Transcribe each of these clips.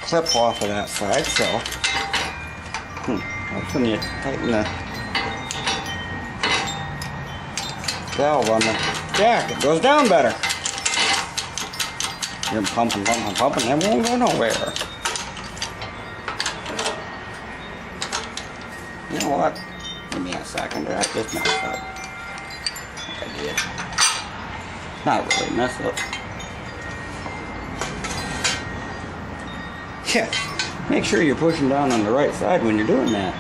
clip off of that side, so that's when you tighten the valve on the jack, it goes down better. You're pumping, it won't go nowhere. You know what? Give me a second, I just messed up. I did. Not really messed up. Yeah, make sure you're pushing down on the right side when you're doing that.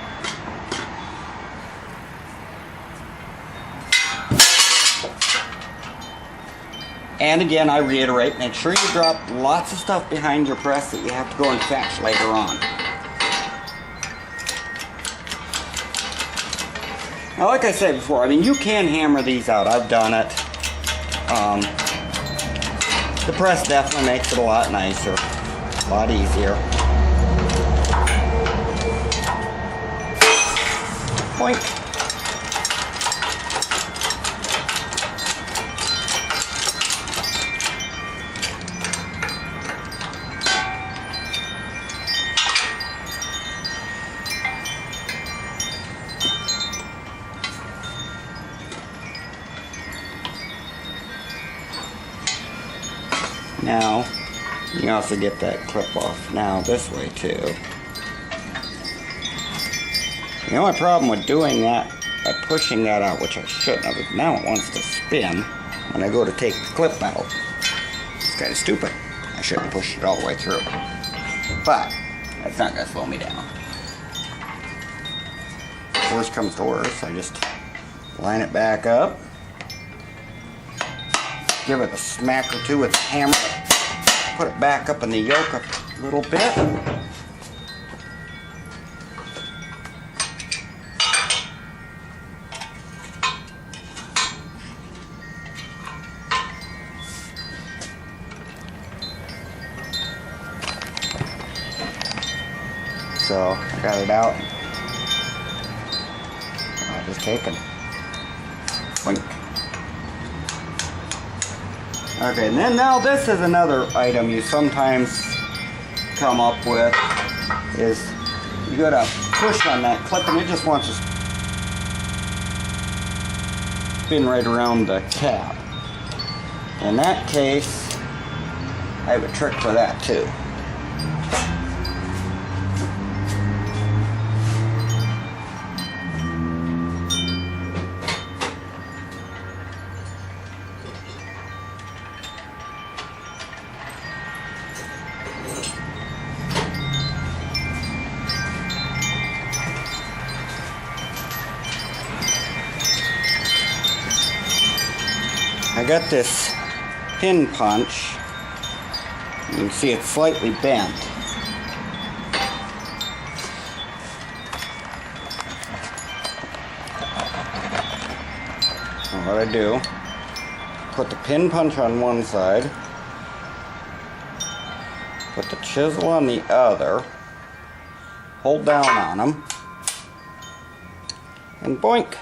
And again, I reiterate, make sure you drop lots of stuff behind your press that you have to go and fetch later on. Now, like I said before, I mean, you can hammer these out. I've done it. The press definitely makes it a lot nicer, a lot easier. Boink. Now, you can also get that clip off now this way too. The only problem with doing that, by pushing that out, which I shouldn't have, is now it wants to spin when I go to take the clip out. It's kind of stupid. I shouldn't push it all the way through. But, that's not going to slow me down. Worst comes to worst, I just line it back up. Give it a smack or two with the hammer. Put it back up in the yoke a little bit. So, I got it out. I'll just take it. Wink. Okay, and then now this is another item you sometimes come up with, is you gotta push on that clip and it just wants to spin right around the cap. In that case, I have a trick for that too. I got this pin punch. You can see it's slightly bent. So what I do, put the pin punch on one side, put the chisel on the other, hold down on them, and boink,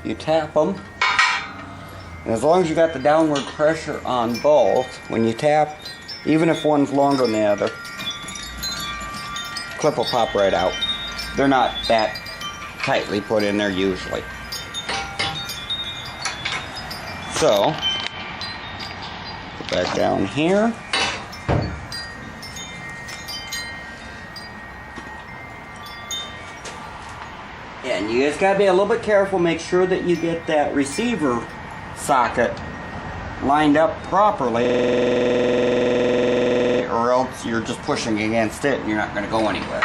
you tap them. And as long as you got the downward pressure on both, when you tap, even if one's longer than the other, clip will pop right out. They're not that tightly put in there usually. So, put back down here. And you just gotta be a little bit careful, make sure that you get that receiver socket lined up properly, or else you're just pushing against it and you're not going to go anywhere.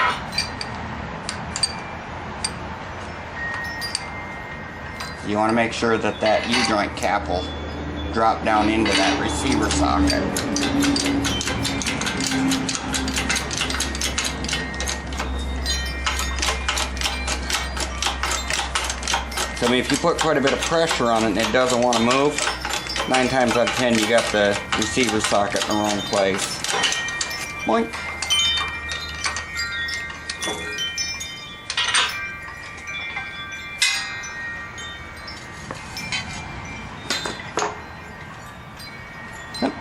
You want to make sure that that U-joint cap will drop down into that receiver socket. So I mean, if you put quite a bit of pressure on it and it doesn't want to move, 9 times out of 10 you got the receiver socket in the wrong place. Boink. Yep.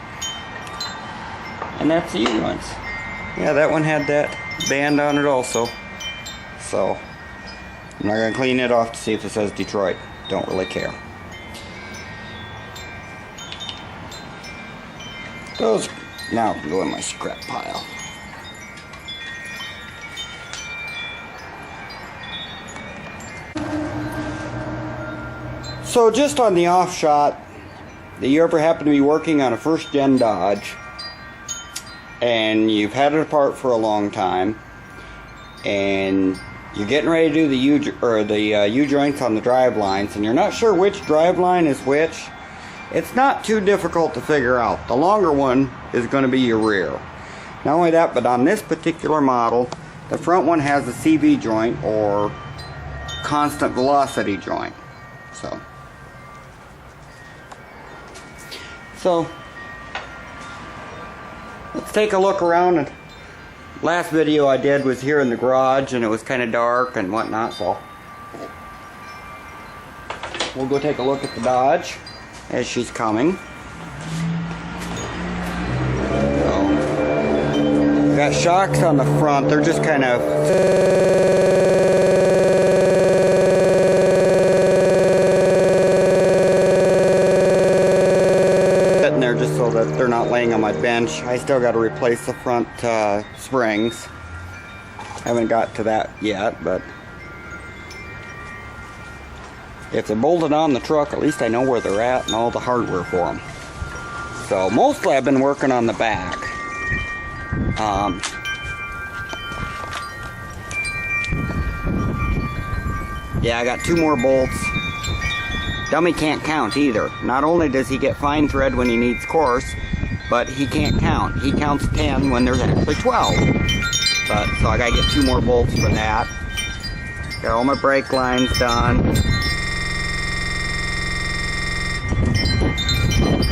And that's the U-joints. Yeah, that one had that band on it also. So, I'm not going to clean it off to see if it says Detroit. Don't really care. Those now can go in my scrap pile. So just on the off shot, that you ever happen to be working on a first gen Dodge and you've had it apart for a long time and you're getting ready to do the U-joints on the drive lines and you're not sure which drive line is which, it's not too difficult to figure out. The longer one is going to be your rear. Not only that, but on this particular model, the front one has a CV joint or constant velocity joint. So let's take a look around. And last video I did was here in the garage and it was kind of dark and whatnot, so we'll go take a look at the Dodge as she's coming. So, got shocks on the front. They're just kind of just so that they're not laying on my bench. I still got to replace the front springs. Haven't got to that yet, but if they're bolted on the truck, at least I know where they're at and all the hardware for them. So mostly I've been working on the back. Yeah, I got 2 more bolts. Dummy can't count either. Not only does he get fine thread when he needs coarse, but he can't count. He counts 10 when there's actually 12. So I gotta get 2 more bolts for that. Got all my brake lines done.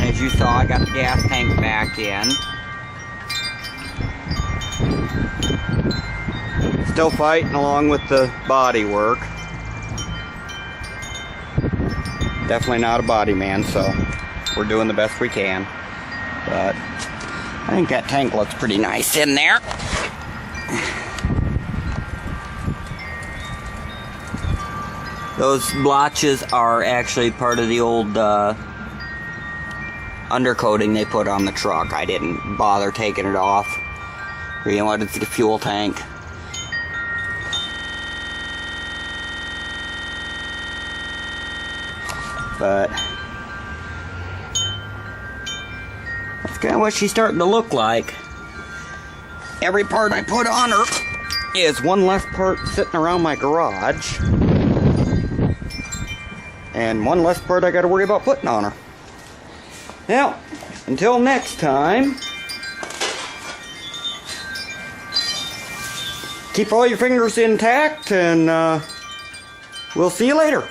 As you saw, I got the gas tank back in. Still fighting along with the body work. Definitely not a body man, so we're doing the best we can. But I think that tank looks pretty nice in there. Those blotches are actually part of the old undercoating they put on the truck. I didn't bother taking it off. You know what, it's the fuel tank. But that's kind of what she's starting to look like. Every part I put on her is one less part sitting around my garage, and one less part I got to worry about putting on her. Now, until next time, keep all your fingers intact, and we'll see you later.